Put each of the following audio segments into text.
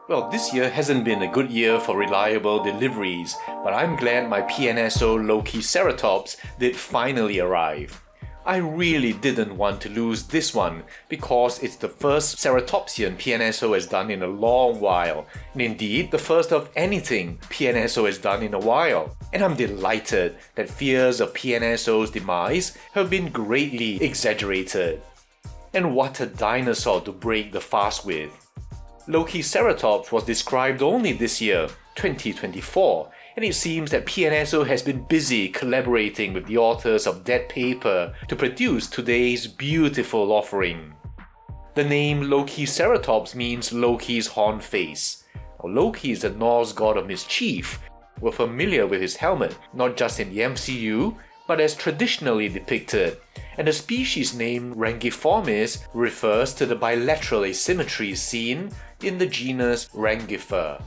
Well, this year hasn't been a good year for reliable deliveries, but I'm glad my PNSO Lokiceratops did finally arrive. I really didn't want to lose this one because it's the first ceratopsian PNSO has done in a long while, and indeed the first of anything PNSO has done in a while. And I'm delighted that fears of PNSO's demise have been greatly exaggerated. And what a dinosaur to break the fast with. Lokiceratops was described only this year, 2024, and it seems that PNSO has been busy collaborating with the authors of that paper to produce today's beautiful offering. The name Lokiceratops means Loki's horn face. Now, Loki is the Norse god of mischief. We're familiar with his helmet, not just in the MCU, but as traditionally depicted, and the species name Rangiformis refers to the bilateral asymmetry seen in the genus Rangifer.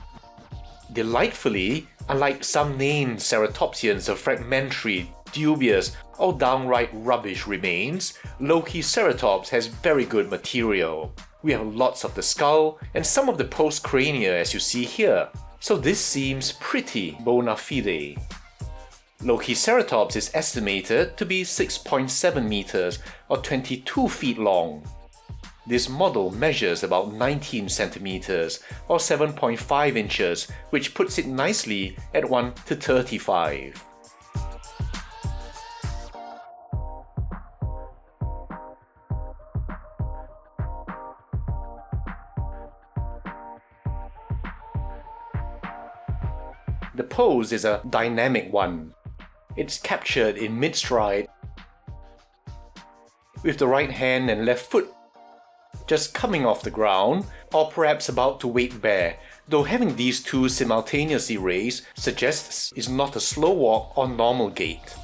Delightfully, unlike some named ceratopsians of fragmentary, dubious, or downright rubbish remains, Lokiceratops has very good material. We have lots of the skull and some of the postcrania as you see here, so this seems pretty bona fide. Lokiceratops is estimated to be 6.7 meters or 22 feet long. This model measures about 19 centimeters or 7.5 inches, which puts it nicely at 1 to 35. The pose is a dynamic one. It's captured in mid-stride with the right hand and left foot just coming off the ground or perhaps about to weight bear, though having these two simultaneously raised suggests it's not a slow walk or normal gait.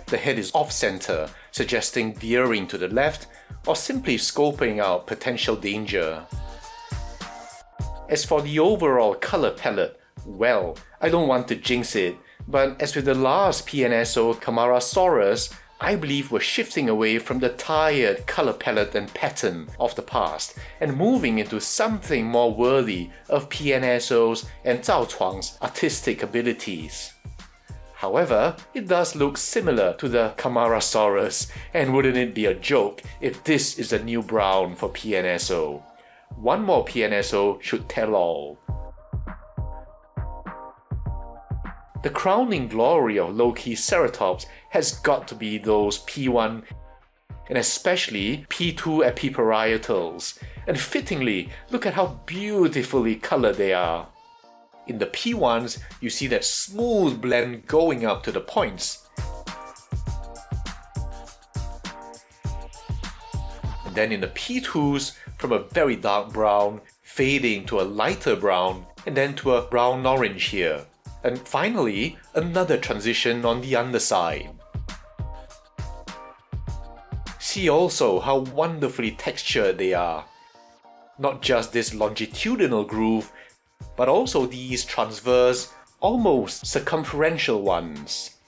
The head is off-center, suggesting veering to the left or simply scoping out potential danger. As for the overall color palette, well, I don't want to jinx it, but as with the last PNSO Camarasaurus, I believe we're shifting away from the tired color palette and pattern of the past and moving into something more worthy of PNSO's and Zhao Chuang's artistic abilities. However, it does look similar to the Camarasaurus, and wouldn't it be a joke if this is the new brown for PNSO? One more PNSO should tell all. The crowning glory of Lokiceratops has got to be those P1 and especially P2 epiparietals, and fittingly, look at how beautifully colored they are. In the P1s, you see that smooth blend going up to the points. And then in the P2s, from a very dark brown, fading to a lighter brown, and then to a brown-orange here. And finally, another transition on the underside. See also how wonderfully textured they are. Not just this longitudinal groove, but also these transverse, almost circumferential ones.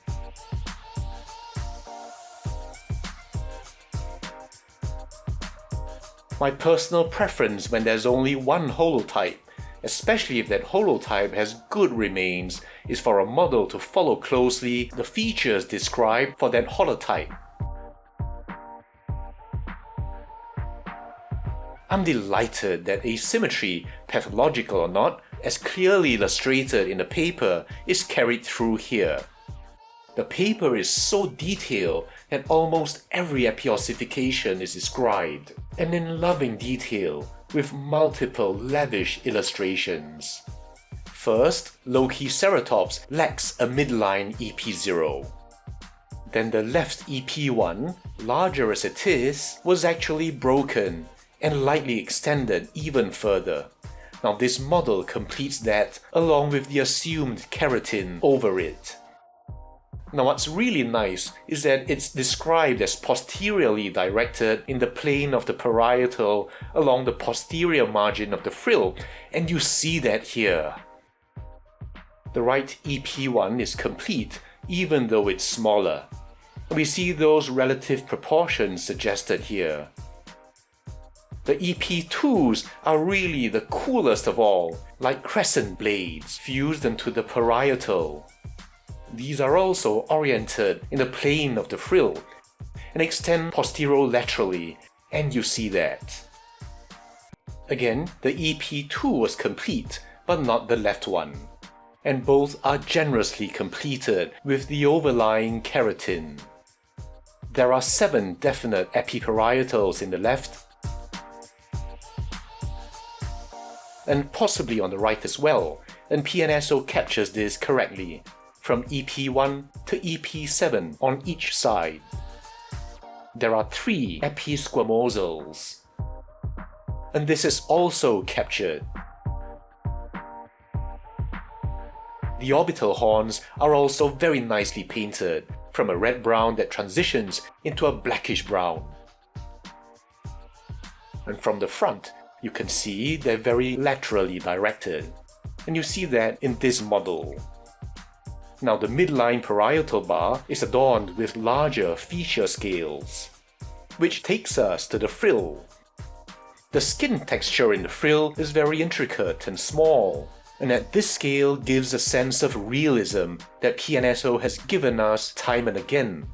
My personal preference when there's only one holotype, especially if that holotype has good remains, is for a model to follow closely the features described for that holotype. I'm delighted that asymmetry, pathological or not, as clearly illustrated in the paper, is carried through here. The paper is so detailed that almost every epiossification is described, and in loving detail, with multiple lavish illustrations. First, Lokiceratops lacks a midline EP0. Then the left EP1, larger as it is, was actually broken and lightly extended even further. Now this model completes that along with the assumed keratin over it. Now what's really nice is that it's described as posteriorly directed in the plane of the parietal along the posterior margin of the frill, and you see that here. The right EP1 is complete even though it's smaller. We see those relative proportions suggested here. The EP2s are really the coolest of all, like crescent blades fused into the parietal. These are also oriented in the plane of the frill and extend posterolaterally, and you see that. Again, the EP2 was complete, but not the left one, and both are generously completed with the overlying keratin. There are 7 definite epiparietals in the left, and possibly on the right as well, and PNSO captures this correctly, from EP1 to EP7 on each side. There are 3 episquamosals, and this is also captured. The orbital horns are also very nicely painted, from a red-brown that transitions into a blackish-brown. And from the front, you can see they're very laterally directed, and you see that in this model. Now the midline parietal bar is adorned with larger feature scales, which takes us to the frill. The skin texture in the frill is very intricate and small, and at this scale gives a sense of realism that PNSO has given us time and again.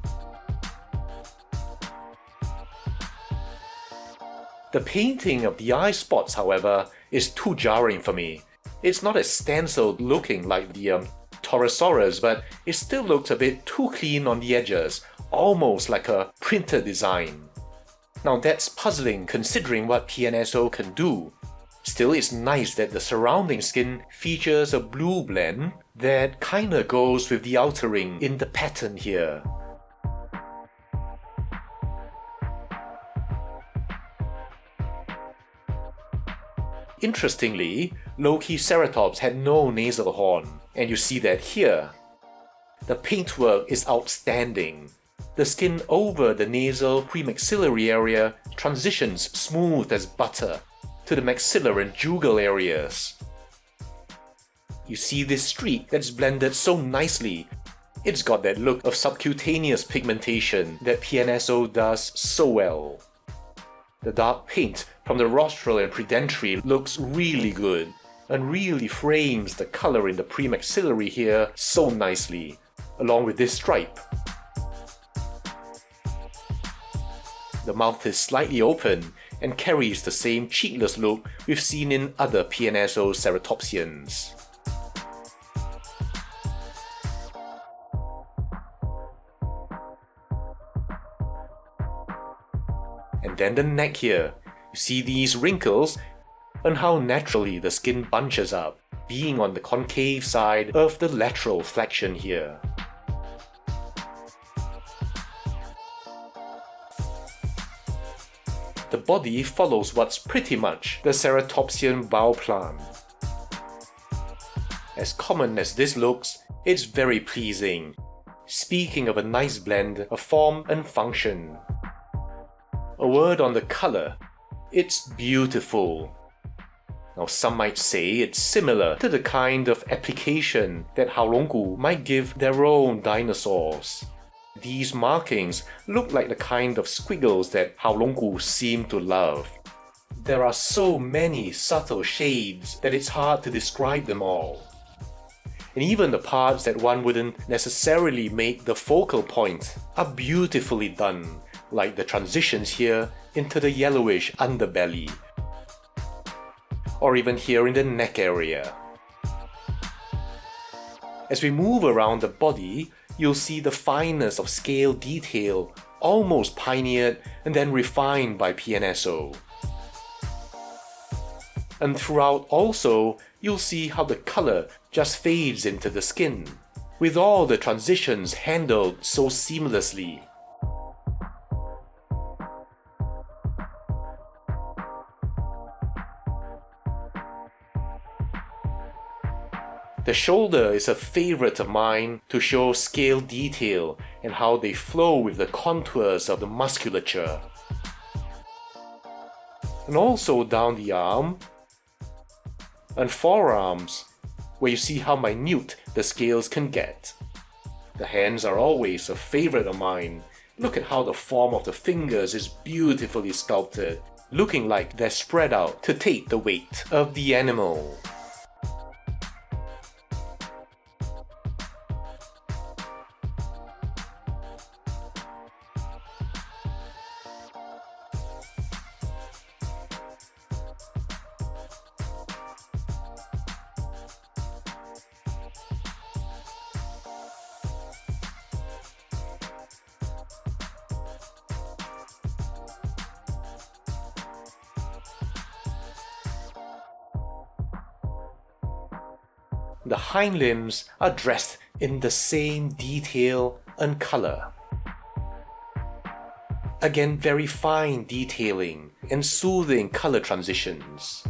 The painting of the eye spots, however, is too jarring for me. It's not as stenciled looking like the Torosaurus, but it still looks a bit too clean on the edges, almost like a printed design. Now that's puzzling considering what PNSO can do. Still, it's nice that the surrounding skin features a blue blend that kinda goes with the outering in the pattern here. Interestingly, Lokiceratops had no nasal horn, and you see that here. The paintwork is outstanding. The skin over the nasal premaxillary area transitions smooth as butter to the maxillar and jugal areas. You see this streak that's blended so nicely. It's got that look of subcutaneous pigmentation that PNSO does so well. The dark paint from the rostral and predentary looks really good and really frames the color in the premaxillary here so nicely, along with this stripe. The mouth is slightly open and carries the same cheekless look we've seen in other PNSO ceratopsians. And then the neck here. You see these wrinkles and how naturally the skin bunches up, being on the concave side of the lateral flexion here. The body follows what's pretty much the ceratopsian bow plan. As common as this looks, it's very pleasing, speaking of a nice blend of form and function. A word on the color. It's beautiful. Now some might say it's similar to the kind of application that Haolonggu might give their own dinosaurs. These markings look like the kind of squiggles that Haolonggu seem to love. There are so many subtle shades that it's hard to describe them all. And even the parts that one wouldn't necessarily make the focal point are beautifully done, like the transitions here into the yellowish underbelly, or even here in the neck area. As we move around the body, you'll see the fineness of scale detail almost pioneered and then refined by PNSO. And throughout also, you'll see how the color just fades into the skin, with all the transitions handled so seamlessly. The shoulder is a favorite of mine to show scale detail and how they flow with the contours of the musculature. And also down the arm and forearms, where you see how minute the scales can get. The hands are always a favorite of mine. Look at how the form of the fingers is beautifully sculpted, looking like they're spread out to take the weight of the animal. The hind limbs are dressed in the same detail and color. Again, very fine detailing and soothing color transitions.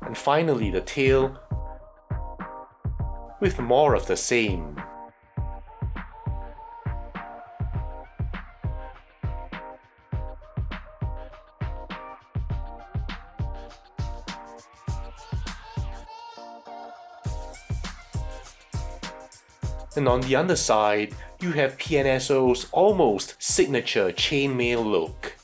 And finally the tail, with more of the same. And on the underside, you have PNSO's almost signature chainmail look.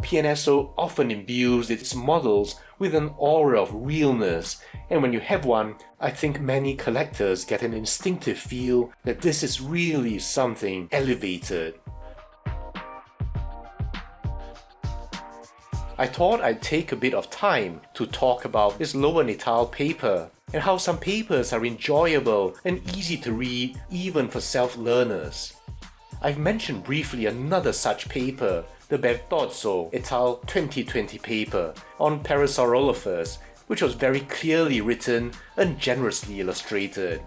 PNSO often imbues its models with an aura of realness, and when you have one, I think many collectors get an instinctive feel that this is really something elevated. I thought I'd take a bit of time to talk about this lower Natal paper and how some papers are enjoyable and easy to read even for self-learners. I've mentioned briefly another such paper, the Bertozzo et al. 2020 paper on Parasaurolophus, which was very clearly written and generously illustrated.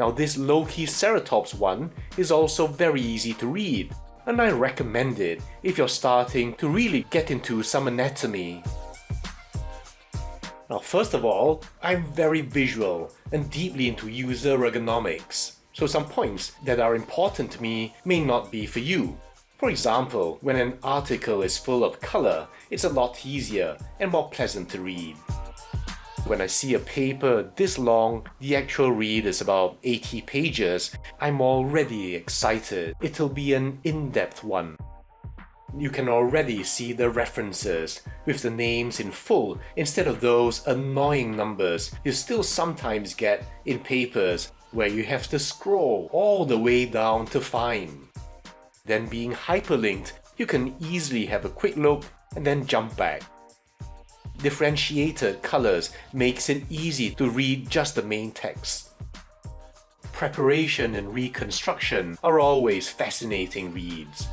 Now this Lokiceratops one is also very easy to read, and I recommend it if you're starting to really get into some anatomy. Now first of all, I'm very visual and deeply into user ergonomics, so some points that are important to me may not be for you. For example, when an article is full of color, it's a lot easier and more pleasant to read. When I see a paper this long, the actual read is about 80 pages, I'm already excited. It'll be an in-depth one. You can already see the references, with the names in full instead of those annoying numbers you still sometimes get in papers where you have to scroll all the way down to find. Then being hyperlinked, you can easily have a quick look and then jump back. Differentiated colors makes it easy to read just the main text. Preparation and reconstruction are always fascinating reads.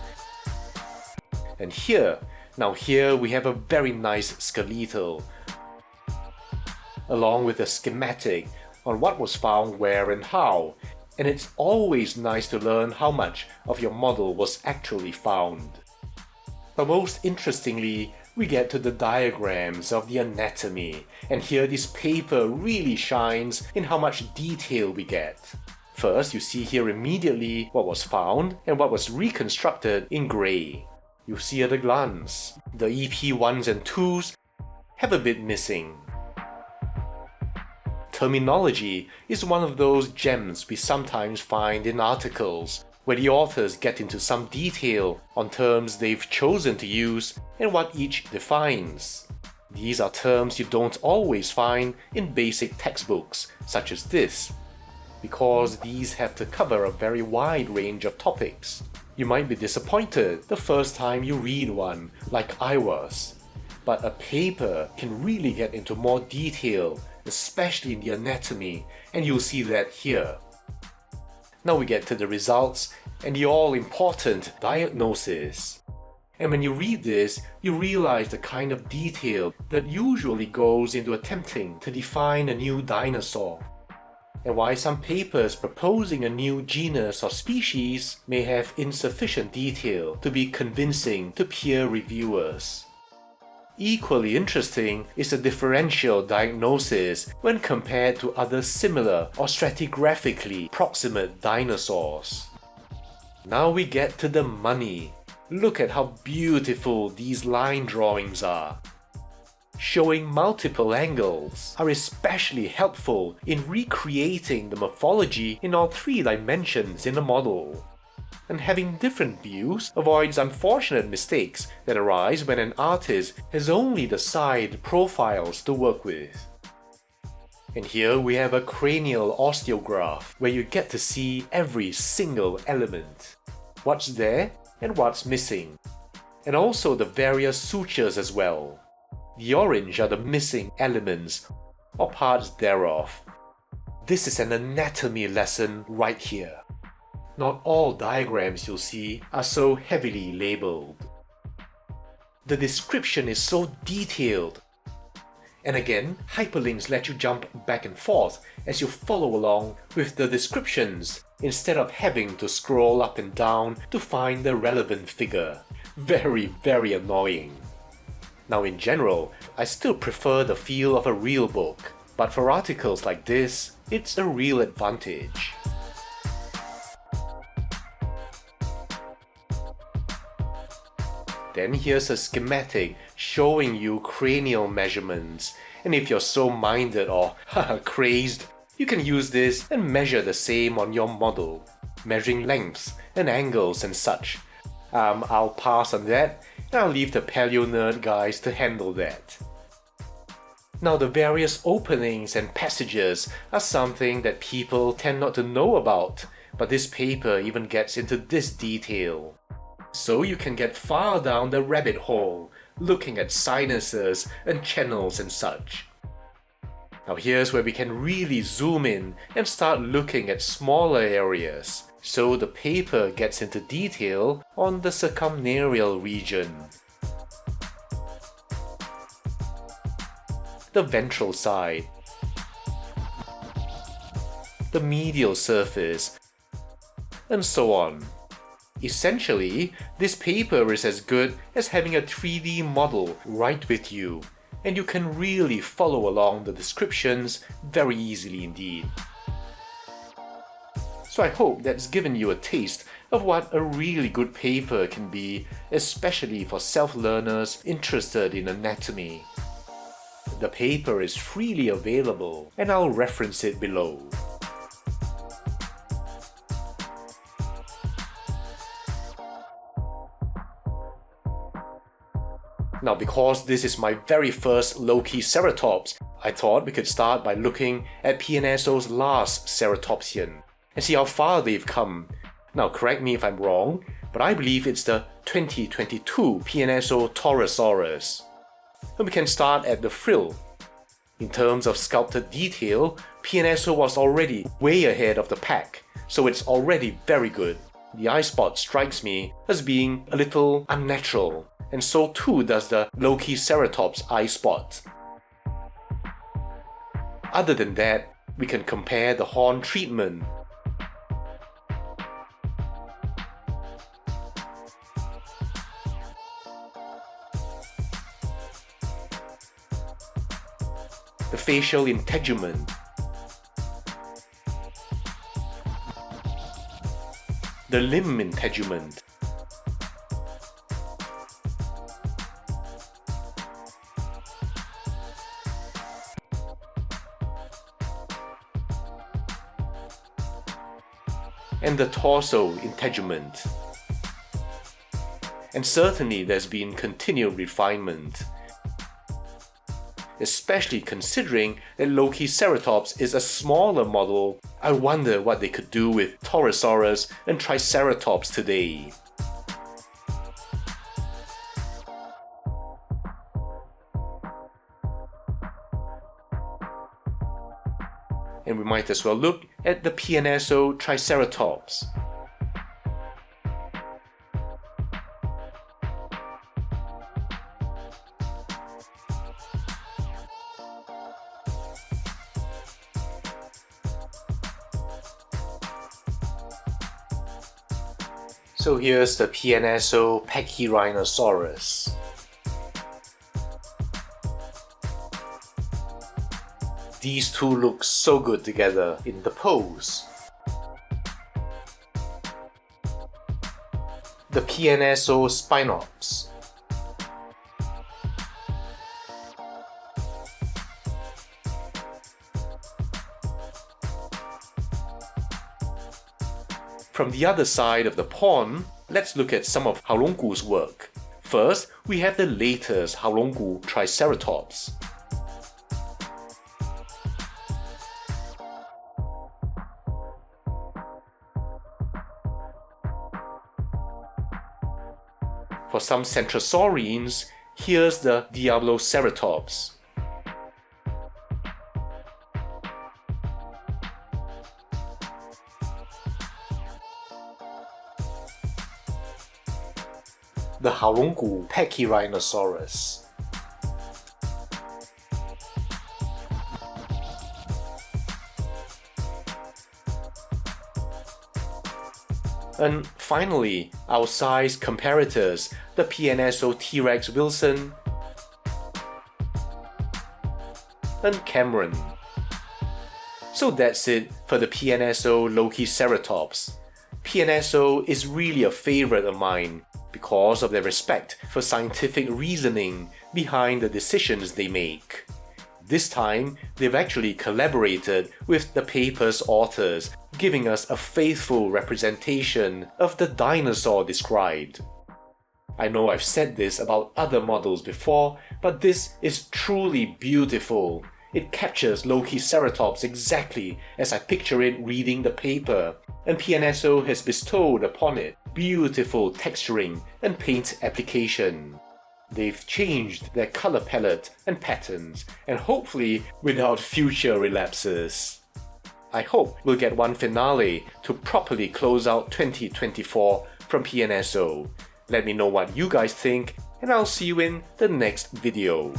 And here we have a very nice skeletal, along with a schematic on what was found where and how. And it's always nice to learn how much of your model was actually found. But most interestingly, we get to the diagrams of the anatomy, and here this paper really shines in how much detail we get. First, you see here immediately what was found and what was reconstructed in grey. You see at a glance. The EP1s and 2s have a bit missing. Terminology is one of those gems we sometimes find in articles, where the authors get into some detail on terms they've chosen to use and what each defines. These are terms you don't always find in basic textbooks, such as this, because these have to cover a very wide range of topics. You might be disappointed the first time you read one, like I was. but a paper can really get into more detail, especially in the anatomy, and you'll see that here. Now we get to the results and the all-important diagnosis. And when you read this, you realize the kind of detail that usually goes into attempting to define a new dinosaur, and why some papers proposing a new genus or species may have insufficient detail to be convincing to peer reviewers. Equally interesting is the differential diagnosis when compared to other similar or stratigraphically proximate dinosaurs. Now we get to the money. Look at how beautiful these line drawings are. Showing multiple angles are especially helpful in recreating the morphology in all 3 dimensions in a model. And having different views avoids unfortunate mistakes that arise when an artist has only the side profiles to work with. And here we have a cranial osteograph where you get to see every single element. What's there and what's missing. And also the various sutures as well. The orange are the missing elements or parts thereof. This is an anatomy lesson right here. Not all diagrams you'll see are so heavily labeled. The description is so detailed. And again, hyperlinks let you jump back and forth as you follow along with the descriptions instead of having to scroll up and down to find the relevant figure. Very annoying. Now in general, I still prefer the feel of a real book, but for articles like this, it's a real advantage. Then here's a schematic showing you cranial measurements, and if you're so minded or crazed, you can use this and measure the same on your model, measuring lengths and angles and such. I'll pass on that, and I'll leave the paleo nerd guys to handle that. Now the various openings and passages are something that people tend not to know about, but this paper even gets into this detail. So you can get far down the rabbit hole, looking at sinuses and channels and such. Now here's where we can really zoom in and start looking at smaller areas, so the paper gets into detail on the circumnarial region, the ventral side, the medial surface, and so on. Essentially, this paper is as good as having a 3D model right with you, and you can really follow along the descriptions very easily indeed. So I hope that's given you a taste of what a really good paper can be, especially for self-learners interested in anatomy. The paper is freely available, and I'll reference it below. Now because this is my very first Lokiceratops, I thought we could start by looking at PNSO's last ceratopsian and see how far they've come. Now correct me if I'm wrong, but I believe it's the 2022 PNSO Torosaurus. And we can start at the frill. In terms of sculpted detail, PNSO was already way ahead of the pack, so it's already very good. The eye spot strikes me as being a little unnatural, and so too does the Lokiceratops eye spot. Other than that, we can compare the horn treatment. The facial integument. The limb integument. And the torso integument. And certainly there's been continued refinement, especially considering that Lokiceratops is a smaller model. I wonder what they could do with Torosaurus and Triceratops today. and we might as well look at the PNSO Triceratops. So here's the PNSO Pachyrhinosaurus. These two look so good together in the pose. The PNSO Spinops. From the other side of the pond, let's look at some of Haulongku's work. First, we have the latest Haulongku Triceratops. For some centrosaurines, here's the Lokiceratops. The Haulongku Pachyrhinosaurus. And finally, our size comparators, the PNSO T-Rex Wilson and Cameron. So that's it for the PNSO Lokiceratops. PNSO is really a favorite of mine because of their respect for scientific reasoning behind the decisions they make. This time, they've actually collaborated with the paper's authors, giving us a faithful representation of the dinosaur described. I know I've said this about other models before, but this is truly beautiful. It captures Lokiceratops exactly as I picture it reading the paper, and PNSO has bestowed upon it beautiful texturing and paint application. They've changed their color palette and patterns, and hopefully without future relapses. I hope we'll get one finale to properly close out 2024 from PNSO. Let me know what you guys think, and I'll see you in the next video.